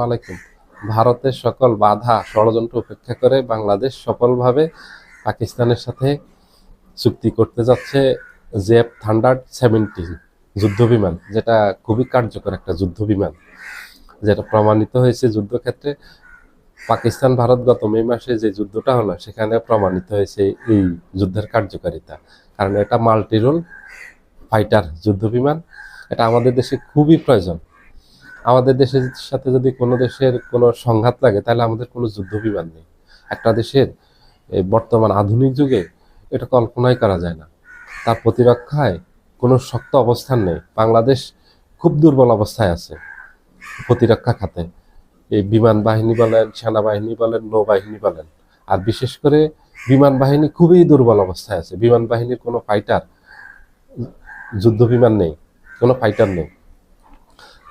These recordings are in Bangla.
আলাইকুম। ভারতের সকল বাধা ষড়যন্ত্র উপেক্ষা করে বাংলাদেশ সফলভাবে পাকিস্তানের সাথে চুক্তি করতে যাচ্ছে জেএফ-17 যুদ্ধ বিমান, যেটা খুবই কার্যকর একটা যুদ্ধ বিমান, যেটা প্রমাণিত হয়েছে যুদ্ধক্ষেত্রে। পাকিস্তান ভারত গত মে মাসে যে যুদ্ধটা হলো সেখানে প্রমাণিত হয়েছে এই যুদ্ধের কার্যকারিতা, কারণ এটা মাল্টি রোল ফাইটার যুদ্ধ বিমান। এটা আমাদের দেশে খুবই প্রয়োজন। আমাদের দেশের সাথে যদি কোনো দেশের কোনো সংঘাত লাগে তাহলে আমাদের কোনো যুদ্ধ বিমান নেই। একটা দেশের এই বর্তমান আধুনিক যুগে এটা কল্পনাই করা যায় না। তার প্রতিরক্ষায় কোনো শক্ত অবস্থান নেই। বাংলাদেশ খুব দুর্বল অবস্থায় আছে প্রতিরক্ষা খাতে। এই বিমান বাহিনী বলেন, সেনাবাহিনী বলেন, নৌবাহিনী বলেন, আর বিশেষ করে বিমান বাহিনী খুবই দুর্বল অবস্থায় আছে। বিমান বাহিনীর কোনো ফাইটার যুদ্ধ বিমান নেই, কোনো ফাইটার নেই।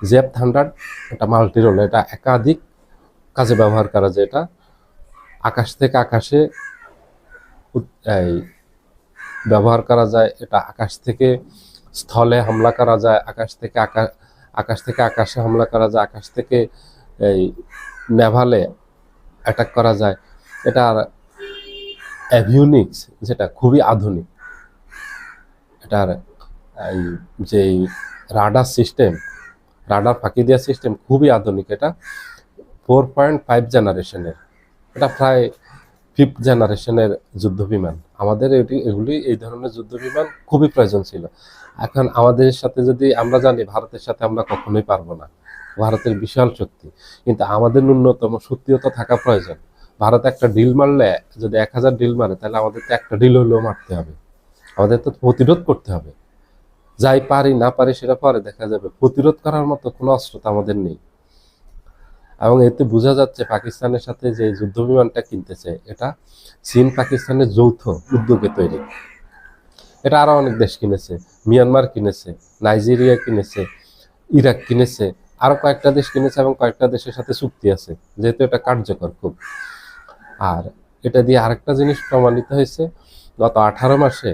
জেএফ-100 এটা মাল্টি রোল, এটা একাধিক কাজে ব্যবহার করা যায়। এটা আকাশ থেকে আকাশে এই ব্যবহার করা যায়, এটা আকাশ থেকে স্থলে হামলা করা যায়, আকাশ থেকে আকাশে হামলা করা যায়, আকাশ থেকে এই নেভালে অ্যাটাক করা যায়। এটার অ্যাভিওনিক্স যেটা খুবই আধুনিক, এটার এই যে রাডার সিস্টেম, রাডার ফাঁকি দেওয়ার সিস্টেম খুবই আধুনিক। এটা 4.5 জেনারেশনের, এটা প্রায় 5th জেনারেশনের যুদ্ধ বিমান। আমাদের এগুলি এই ধরনের যুদ্ধ বিমান খুবই প্রয়োজন ছিল। এখন আমাদের সাথে যদি আমরা জানি ভারতের সাথে আমরা কখনোই পারবো না, ভারতের বিশাল শক্তি, কিন্তু আমাদের ন্যূনতম শক্তিও তো থাকা প্রয়োজন। ভারত একটা ডিল মারলে, যদি 1000 ডিল মারে তাহলে আমাদের তো একটা ডিল হলেও মারতে হবে, আমাদের তো প্রতিরোধ করতে হবে। যাই পারি না পারি সেটা পরে দেখা যাবে, প্রতিরোধ করার মতো কোনো অস্ত্র তো আমাদের নেই। এবং এতে বোঝা যাচ্ছে পাকিস্তানের সাথে যে যুদ্ধ বিমানটা কিনতেছে এটা চীন পাকিস্তানের যৌথ উদ্যোগে তৈরি। এটা আরো অনেক দেশ কিনেছে, মিয়ানমার কিনেছে, নাইজেরিয়া কিনেছে, ইরাক কিনেছে, আরো কয়েকটা দেশ কিনেছে এবং কয়েকটা দেশের সাথে চুক্তি আছে, যেহেতু এটা কার্যকর খুব। আর এটা দিয়ে আরেকটা জিনিস প্রমাণিত হয়েছে, গত 18 মাসে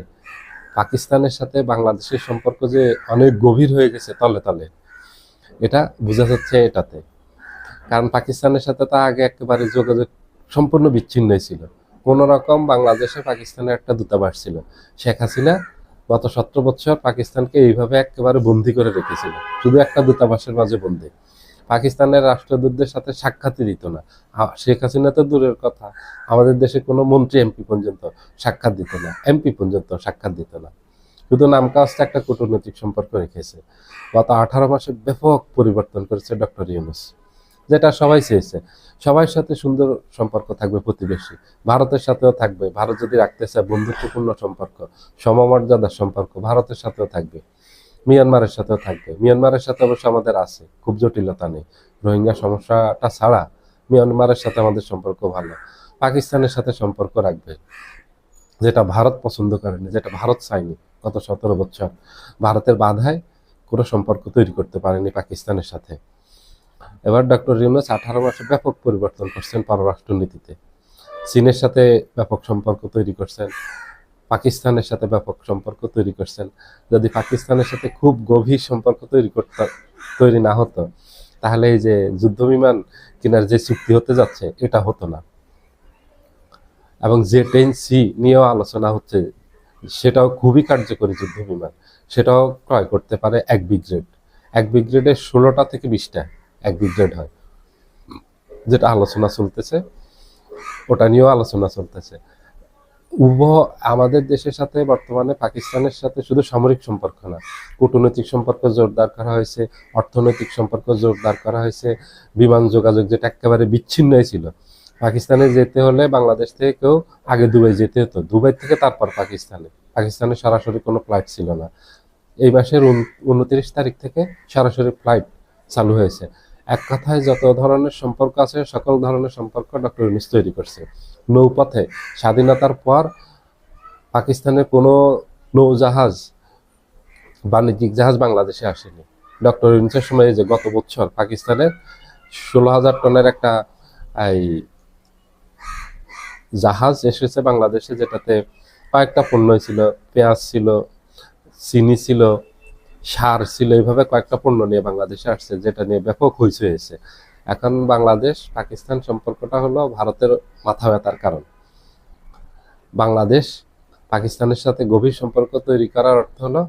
পাকিস্তানের সাথে বাংলাদেশের সম্পর্ক যে অনেক গভীর হয়ে গেছে তলে তলে, এটা বোঝা যাচ্ছে এটাতে। কারণ পাকিস্তানের সাথে তো আগে একেবারে যোগাযোগ সম্পূর্ণ বিচ্ছিন্ন ছিল। কোনো রকম বাংলাদেশে পাকিস্তানের একটা দূতাবাস ছিল। শেখ হাসিনা গত 17 বছর পাকিস্তানকে এইভাবে একেবারে বন্দি করে রেখেছিল, শুধু একটা দূতাবাসের মাঝে বন্দি। পাকিস্তানের রাষ্ট্রদূতদের সাথে সাক্ষাৎই দিত না। শেখ হাসিনা তো দূরের কথা, আমাদের দেশে কোনো মন্ত্রী এমপি পর্যন্ত সাক্ষাৎ দিত না, এমপি পর্যন্ত সাক্ষাৎ দিত না। শুধু নাম কাজটা একটা কূটনৈতিক সম্পর্ক রেখেছে। গত 18 মাসে ব্যাপক পরিবর্তন করেছে ডক্টর ইউনূস, যেটা সবাই চেয়েছে। সবার সাথে সুন্দর সম্পর্ক থাকবে, প্রতিবেশী ভারতের সাথেও থাকবে। ভারত যদি রাখতে চায় বন্ধুত্বপূর্ণ সম্পর্ক, সমমর্যাদার সম্পর্ক, ভারতের সাথেও থাকবে, মিয়ানমারের সাথেও থাকবে। মিয়ানমারের সাথে অবশ্য আমাদের আছে, খুব জটিলতা নেই। রোহিঙ্গা সমস্যাটা ছাড়া মিয়ানমারের সাথে আমাদের সম্পর্ক ভালো। পাকিস্তানের সাথে সম্পর্ক রাখবে, যেটা ভারত পছন্দ করেনি, যেটা ভারত চায়নি। গত 17 বছর ভারতের বাধায় কোনো সম্পর্ক তৈরি করতে পারেনি পাকিস্তানের সাথে। এবার ডক্টর ইউনূস 18 মাসে ব্যাপক পরিবর্তন করছেন পররাষ্ট্রনীতিতে। চীনের সাথে ব্যাপক সম্পর্ক তৈরি করছেন, পাকিস্তানের সাথে ব্যাপক সম্পর্ক তৈরি করছেন। যদি পাকিস্তানের সাথে খুব গভীর সম্পর্ক তৈরি না হতো তাহলে এই যে যুদ্ধ বিমান কেনার যে চুক্তি হতে যাচ্ছে এটা হতো না। এবং জে-10C নিয়েও আলোচনা হচ্ছে, সেটাও খুবই কার্যকরী যুদ্ধ বিমান। সেটাও ক্রয় করতে পারে এক ব্রিগেড। এক ব্রিগেডে 16টা থেকে 20টা এক ব্রিগেড হয়, যেটা আলোচনা চলতেছে, ওটা নিয়েও আলোচনা চলতেছে। আমাদের দেশের সাথে বর্তমানে পাকিস্তানের সাথে শুধু সামরিক সম্পর্ক না, কূটনৈতিক সম্পর্ক জোরদার করা হয়েছে, অর্থনৈতিক সম্পর্ক জোরদার করা হয়েছে। বিমান যোগাযোগ যেটা একেবারে বিচ্ছিন্ন ছিল, পাকিস্তানে যেতে হলে বাংলাদেশ থেকে কেউ আগে দুবাই যেতে হতো, দুবাই থেকে তারপর পাকিস্তানে সরাসরি কোনো ফ্লাইট ছিল না। এই মাসের 29 তারিখ থেকে সরাসরি ফ্লাইট চালু হয়েছে। এক কথায় যত ধরনের সম্পর্ক আছে সকল ধরনের সম্পর্ক ডক্টর ইউনূস তৈরি করছে। নৌপথে স্বাধীনতার পর পাকিস্তানের কোনো নৌজাহাজ, বাণিজ্যিক জাহাজ বাংলাদেশে আসেনি। ডক্টর ইউনূসের সময় যে গত বছর পাকিস্তানের 16,000 টনের একটা এই জাহাজ এসেছে বাংলাদেশে, যেটাতে কয়েকটা পণ্য ছিল, পেঁয়াজ ছিল, চিনি ছিল, সার ছিল, এইভাবে কয়েকটা পণ্য নিয়ে বাংলাদেশে আসছে, যেটা নিয়ে ব্যাপক হইচই হয়েছে। এখন বাংলাদেশ পাকিস্তান সম্পর্কটা হলো ভারতের মাথা ব্যথার কারণ। বাংলাদেশ পাকিস্তানের সাথে গভীর সম্পর্ক তৈরি করার অর্থ হলো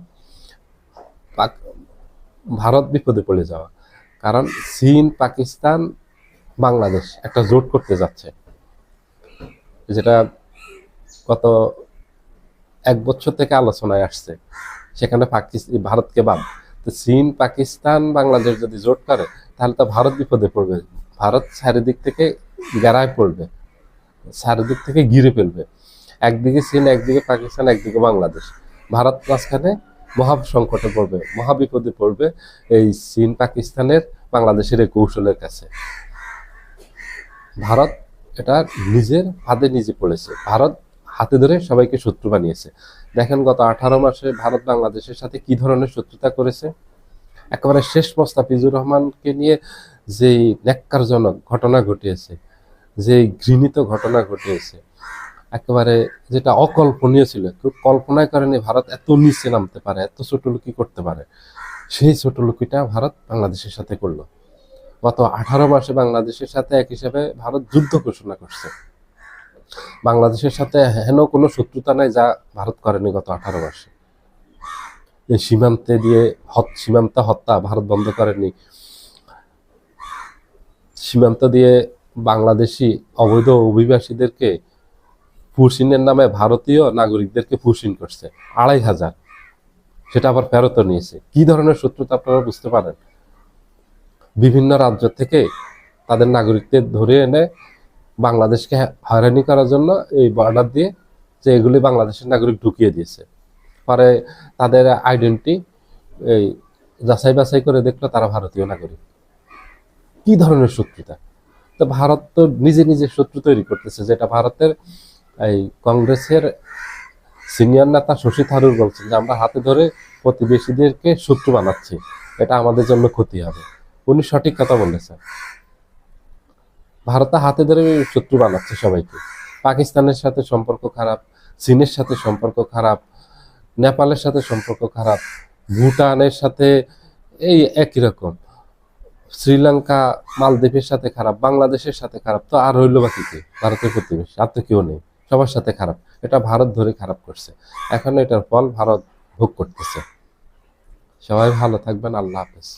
ভারত বিপদে পড়ে যাওয়া। কারণ চীন, পাকিস্তান, বাংলাদেশ একটা জোট করতে যাচ্ছে, যেটা গত 1 বছর থেকে আলোচনায় আসছে। সেখানে ভারতকে বাদ, তো চীন, পাকিস্তান, বাংলাদেশ যদি জোট করে তাহলে তো ভারত বিপদে পড়বে। ভারত চারিদিক থেকে ঘেরায় পড়বে, চারিদিক থেকে ঘিরে ফেলবে। একদিকে চীন, একদিকে পাকিস্তান, একদিকে বাংলাদেশ। ভারত মাঝখানে মহা সংকটে পড়বে, মহা বিপদে পড়বে এই চীন, পাকিস্তানের, বাংলাদেশের এই কৌশলের কাছে। ভারত এটা নিজের হাতে নিজে পড়েছে। ভারত হাতে ধরে সবাইকে শত্রু বানিয়েছে। দেখেন গত 18 মাসে ভারত বাংলাদেশের সাথে কি ধরনের শত্রুতা করেছে। একেবারে শেষ মোস্তাফিজুর রহমানকে নিয়ে যেই ন্যাক্কারজনক ঘটনা ঘটিয়েছে, যেই ঘৃণিত ঘটনা ঘটিয়েছে, একেবারে যেটা অকল্পনীয় ছিল, কেউ কল্পনাই করেনি ভারত এত নিচে নামতে পারে, এত ছোটলোকি করতে পারে। সেই ছোটলোকিটা ভারত বাংলাদেশের সাথে করলো। গত 18 মাসে বাংলাদেশের সাথে এক হিসাবে ভারত যুদ্ধ ঘোষণা করছে। বাংলাদেশের সাথে হেন কোনো শত্রুতা নাই যা ভারত করেনি গত 18 মাসে। এই সীমান্তে দিয়ে সীমান্ত হত্যা ভারত বন্ধ করেনি। সীমান্ত দিয়ে বাংলাদেশি অবৈধ অভিবাসীদেরকে পুশিনের নামে ভারতীয় নাগরিকদেরকে পুশিন করছে 2500, সেটা আবার ফেরত নিয়েছে। কি ধরনের শত্রুতা আপনারা বুঝতে পারেন? বিভিন্ন রাজ্য থেকে তাদের নাগরিকদের ধরে এনে বাংলাদেশকে হয়রানি করার জন্য এই বর্ডার দিয়ে যে এগুলি বাংলাদেশের নাগরিক ঢুকিয়ে দিয়েছে। পরে তাদের আইডেন্টি এই যাচাই বাছাই করে দেখলো তারা ভারতীয় নাগরিক। কি ধরনের শত্রুতা! তো ভারত তো নিজে নিজে শত্রু তৈরি করতেছে, যেটা ভারতের এই কংগ্রেসের সিনিয়র নেতা শশী থারুর বলছেন যে আমরা হাতে ধরে প্রতিবেশীদেরকে শত্রু বানাচ্ছি, এটা আমাদের জন্য ক্ষতি হবে। উনি সঠিক কথা বলেছেন। ভারত হাতে ধরে শত্রু বানাচ্ছে সবাইকে। পাকিস্তানের সাথে সম্পর্ক খারাপ, চীনের সাথে সম্পর্ক খারাপ, নেপালের সাথে সম্পর্ক খারাপ, ভুটানের সাথে এই একই রকম, শ্রীলঙ্কা, মালদ্বীপের সাথে খারাপ, বাংলাদেশের সাথে খারাপ। তো আর হইল বাকি কি? ভারতের প্রতিবেশী আর তো কেউ নেই, সবার সাথে খারাপ। এটা ভারত ধরে খারাপ করছে, এখন এটার ফল ভারত ভোগ করতেছে। সবাই ভালো থাকবেন, আল্লাহ হাফেজ।